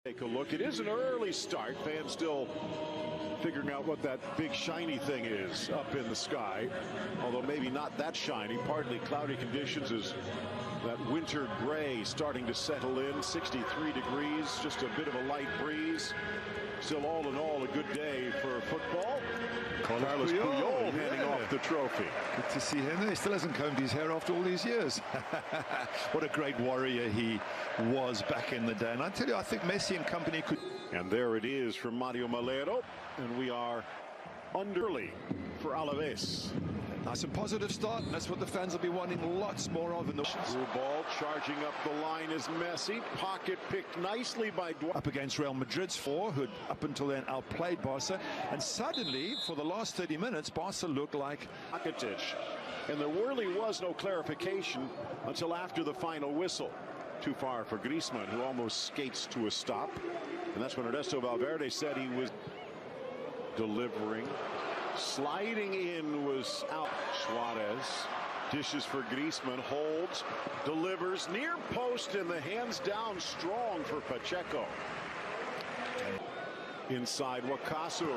Take a look. It is an early start. Fans still figuring out what that big shiny thing is up in the sky. Although maybe not that shiny. Partly cloudy conditions as that winter gray starting to settle in. 63 degrees, just a bit of a light breeze. Still all in all a good day for football. Carlos Puyol handing off the trophy. Good to see him. He still hasn't combed his hair after all these years. What a great warrior he was back in the day. And I tell you, I think Messi and company could. And there it is from Mario Malero. And we are underly for Alaves. Nice and positive start. And that's what the fans will be wanting lots more of in the through ball. Charging up the line is Messi. Pocket picked nicely by up against Real Madrid's four, who had up until then outplayed Barca. And suddenly, for the last 30 minutes, Barca looked like Rakitic. And there really was no clarification until after the final whistle. Too far for Griezmann, who almost skates to a stop. And that's when Ernesto Valverde said he was delivering. Sliding in was out. Suarez dishes for Griezmann, holds, delivers near post, and the hands down strong for Pacheco. Inside Wakasu,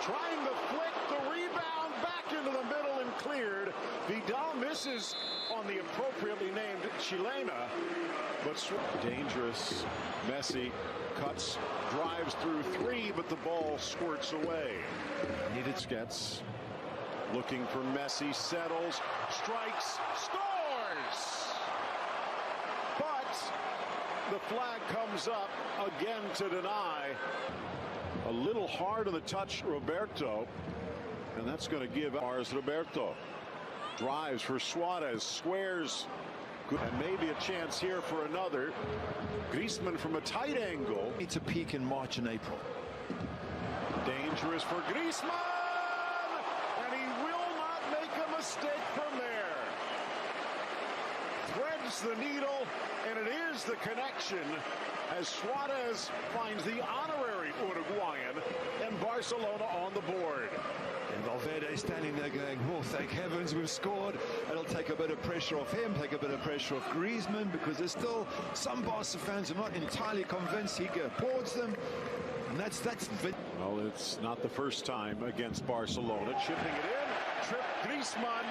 trying to flick the rebound back into the middle and cleared. Vidal misses on the appropriately named Chilena, but dangerous. Messi cuts, drives through three, but the ball squirts away. Needed Skets, looking for Messi, settles, strikes, scores! But the flag comes up again to deny. A little hard on the touch, Roberto, and that's going to give ours Roberto. Drives for Suarez, squares, and maybe a chance here for another. Griezmann from a tight angle. It's a peak in March and April. Dangerous for Griezmann, and he will not make a mistake from there. Threads the needle, and it is the connection as Suarez finds the honorary Uruguayan and Barcelona on the board. And Valverde standing there going, oh, thank heavens we've scored. It'll take a bit of pressure off him, take a bit of pressure off Griezmann, because there's still some Barca fans who are not entirely convinced. He applauds them. And that's well, it's not the first time against Barcelona. Chipping it in. Trip Griezmann.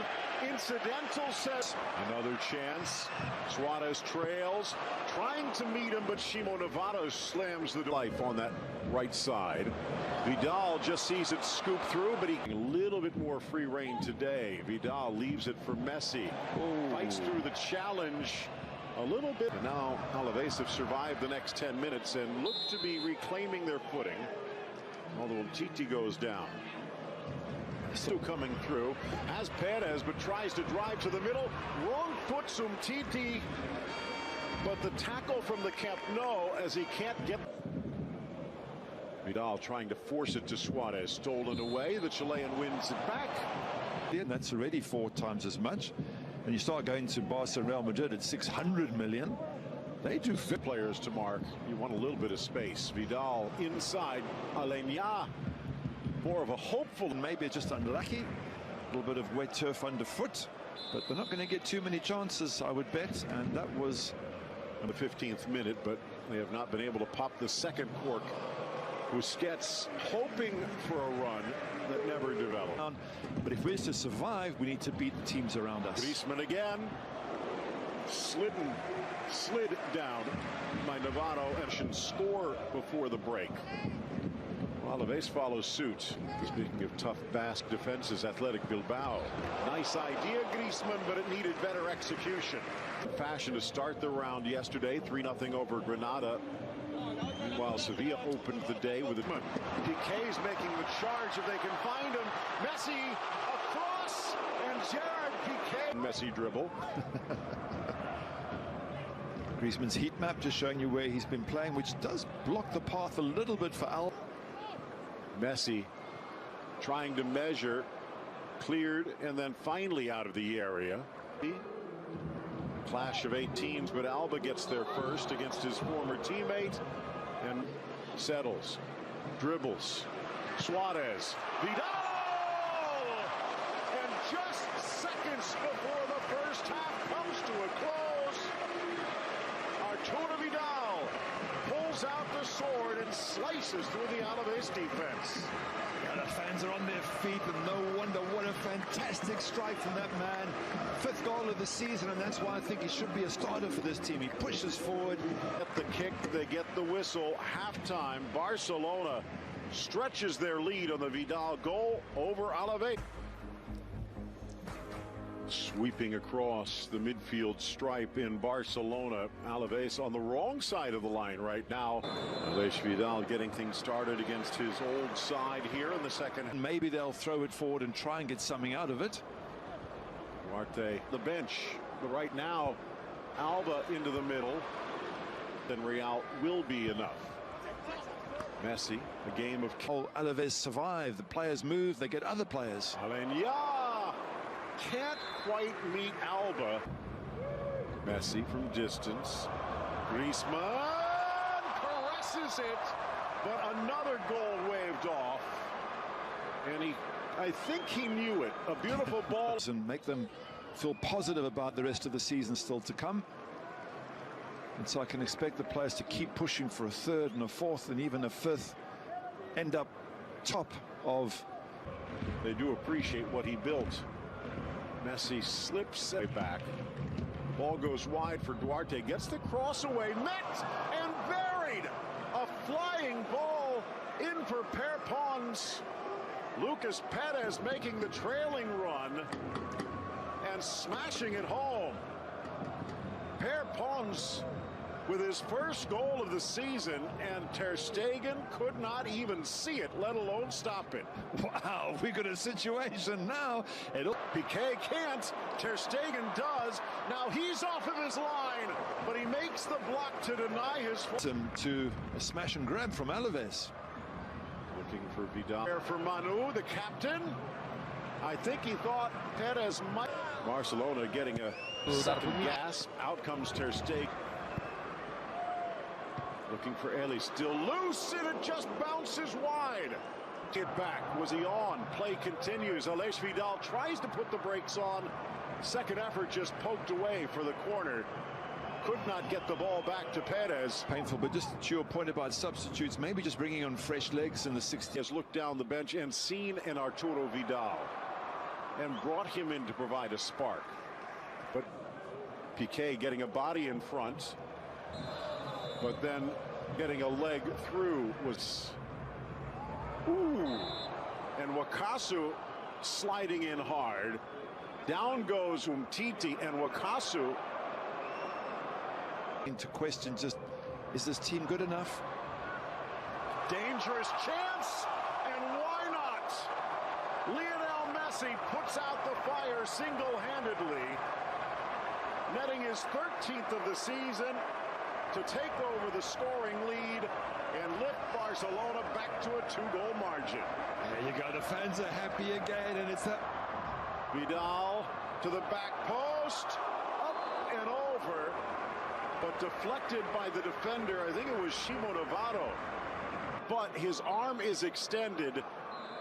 Incidental says. Another chance. Suarez trails. Trying to meet him, but Shimo Navarro slams the life on that right side. Vidal just sees it scoop through, but he a little bit more free rein today. Vidal leaves it for Messi. Fights through the challenge a little bit. And now Alaves have survived the next 10 minutes and look to be reclaiming their footing. Although Titi goes down. Still coming through. Has Perez, but tries to drive to the middle. Wrong foot Titi. But the tackle from the Camp Nou as he can't get. Vidal trying to force it to Suarez. Stolen away. The Chilean wins it back. Yeah, and that's already 4 times as much. And you start going to Barca and Real Madrid at 600 million. They do fit players to mark. You want a little bit of space. Vidal inside. Alenia. More of a hopeful. Maybe just unlucky. A little bit of wet turf underfoot. But they're not going to get too many chances, I would bet. And that was the 15th minute, but they have not been able to pop the second cork. Busquets hoping for a run that never developed. But if we're to survive, we need to beat the teams around us. Griezmann again. Slid down by Navarro and should score before the break. Alaves follows suit. Speaking of tough Basque defenses, Athletic Bilbao. Nice idea, Griezmann, but it needed better execution. Fashion to start the round yesterday, 3-0 over Granada. Meanwhile, Sevilla opened the day with a Piqué's making the charge if they can find him. Messi across, and Gerard Piqué. Messi dribble. Griezmann's heat map just showing you where he's been playing, which does block the path a little bit for Al. Messi trying to measure, cleared, and then finally out of the area. Clash of 8 teams, but Alba gets there first against his former teammate and settles, dribbles. Suarez, Vidal, and just seconds before the first half comes to a close, Arturo Vidal pulls out the sword and slices through the Alaves defense. Yeah, the fans are on their feet, and no wonder. What a fantastic strike from that man. 5th goal of the season, and that's why I think he should be a starter for this team. He pushes forward. Get the kick, they get the whistle. Halftime, Barcelona stretches their lead on the Vidal goal over Alaves. Sweeping across the midfield stripe in Barcelona. Alaves on the wrong side of the line right now. Alaves Vidal getting things started against his old side here in the second. Maybe they'll throw it forward and try and get something out of it. Duarte, the bench, but right now, Alba into the middle. Then Real will be enough. Messi, a game of... Alaves survive. The players move. They get other players. Alenya can't quite meet Alba. Messi from distance. Griezmann caresses it, but another goal waved off. And I think he knew it. A beautiful ball. And make them feel positive about the rest of the season still to come. And so I can expect the players to keep pushing for a 3rd and a 4th and even a 5th. End up top of. They do appreciate what he built. Messi slips it back. Ball goes wide for Duarte. Gets the cross away. Met and buried. A flying ball in for Perpons. Lucas Perez making the trailing run and smashing it home. Perpons with his first goal of the season, and Ter Stegen could not even see it, let alone stop it. Wow, we got a situation now. Piqué can't. Ter Stegen does. Now he's off of his line, but he makes the block to deny his... To a smash and grab from Alaves. Looking for Vidal. There for Manu, the captain. I think he thought Perez might... Barcelona getting a second gasp. Out comes Ter Stegen. Looking for Eli, still loose, and it just bounces wide. Get back, was he on? Play continues. Alaves Vidal tries to put the brakes on. Second effort just poked away for the corner. Could not get the ball back to Perez. Painful, but just to your point about substitutes, maybe just bringing on fresh legs in the 60th. Has looked down the bench and seen an Arturo Vidal and brought him in to provide a spark. But Piqué getting a body in front, but then getting a leg through was... Ooh. And Wakasu sliding in hard. Down goes Umtiti, and Wakasu... Into question, just, is this team good enough? Dangerous chance, and why not? Lionel Messi puts out the fire single-handedly, netting his 13th of the season to take over the scoring lead and lift Barcelona back to a 2-goal margin. There you go, the fans are happy again, and it's that... Vidal to the back post, up and over, but deflected by the defender. I think it was Shimo Navarro. But his arm is extended,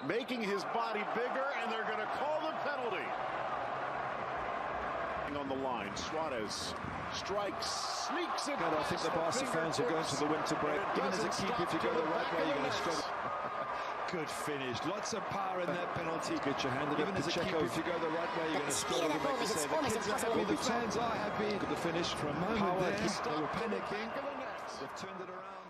making his body bigger, and they're going to call the penalty. On the line, Suarez strikes, sneaks it. God, I think the Barca fans are going to the winter break. Even as a keeper, if you go the right way, you're going to struggle. Good finish. Lots of power in that penalty. Get your hand in. Even as a keeper, if you go the right way, you're going to struggle to make the save. The kids are happy. The fans are happy. The finish for a moment there. They were panicking. They've turned it around.